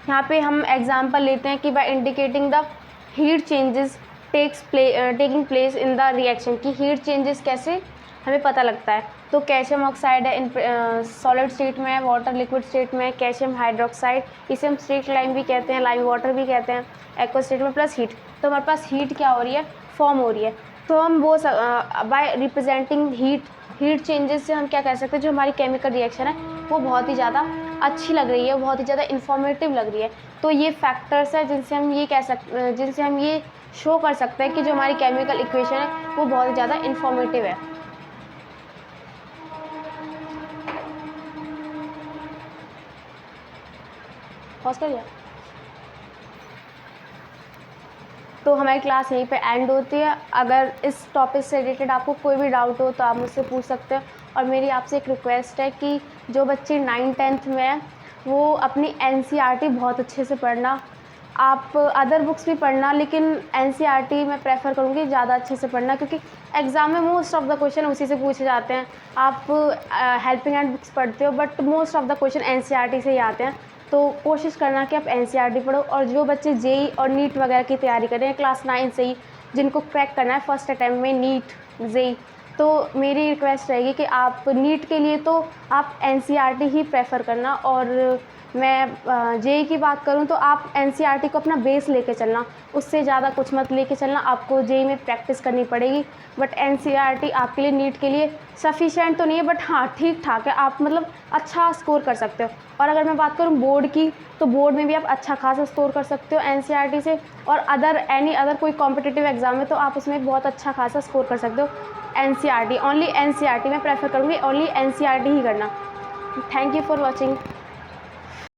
यहाँ पे हम एग्जांपल लेते हैं कि by indicating the heat changes taking place in the reaction, कि हीट चेंजेस कैसे हमें पता लगता है। तो कैल्शियम ऑक्साइड है इन सॉलिड स्टेट में, वाटर लिक्विड स्टेट में, कैल्शियम हाइड्रोक्साइड, इसे हम स्ट्रेट लाइम भी कहते हैं, लाइम वाटर भी कहते हैं, एक्वा स्टेट में, प्लस हीट। तो हमारे पास हीट क्या हो रही है, फॉर्म हो रही है। तो हम वो बाय रिप्रेजेंटिंग हीट चेंजेस से हम क्या कह सकते हैं, जो हमारी केमिकल रिएक्शन है वो बहुत ही ज़्यादा अच्छी लग रही है, बहुत ही ज़्यादा इन्फॉर्मेटिव लग रही है। तो ये फैक्टर्स है जिनसे हम ये शो कर सकते हैं कि जो हमारी केमिकल इक्वेशन है वो बहुत ही ज़्यादा इन्फॉर्मेटिव है। पॉज कर लिया। तो हमारी क्लास यहीं पे एंड होती है। अगर इस टॉपिक से रिलेटेड आपको कोई भी डाउट हो तो आप मुझसे पूछ सकते हैं। और मेरी आपसे एक रिक्वेस्ट है कि जो बच्चे 9th-10th में हैं वो अपनी NCERT बहुत अच्छे से पढ़ना। आप अदर बुक्स भी पढ़ना, लेकिन NCERT मैं प्रेफर करूँगी ज़्यादा अच्छे से पढ़ना, क्योंकि एग्ज़ाम में मोस्ट ऑफ द क्वेश्चन उसी से पूछे जाते हैं। आप हेल्पिंग हैंड बुक्स पढ़ते हो but most of the question NCERT से ही आते हैं। तो कोशिश करना कि आप NCERT पढ़ो। और जो बच्चे JEE और नीट वगैरह की तैयारी कर रहे हैं क्लास 9 से ही, जिनको क्रैक करना है फर्स्ट अटैम्प्ट में नीट JEE, तो मेरी रिक्वेस्ट रहेगी कि आप नीट के लिए तो आप NCERT ही प्रेफर करना। और मैं JEE की बात करूं तो आप NCERT को अपना बेस लेके चलना, उससे ज़्यादा कुछ मत लेके चलना। आपको JEE में प्रैक्टिस करनी पड़ेगी, बट NCERT आपके लिए नीट के लिए सफिशेंट तो नहीं है, बट हाँ ठीक ठाक है। आप मतलब अच्छा स्कोर कर सकते हो। और अगर मैं बात करूं बोर्ड की, तो बोर्ड में भी आप अच्छा खासा स्कोर कर सकते हो NCERT से। और एनी अदर कोई कॉम्पिटिटिव एग्जाम है तो आप उसमें बहुत अच्छा खासा स्कोर कर सकते हो। NCERT, ओनली NCERT मैं प्रेफर करूँगी, ओनली NCERT ही करना। Thank you for watching.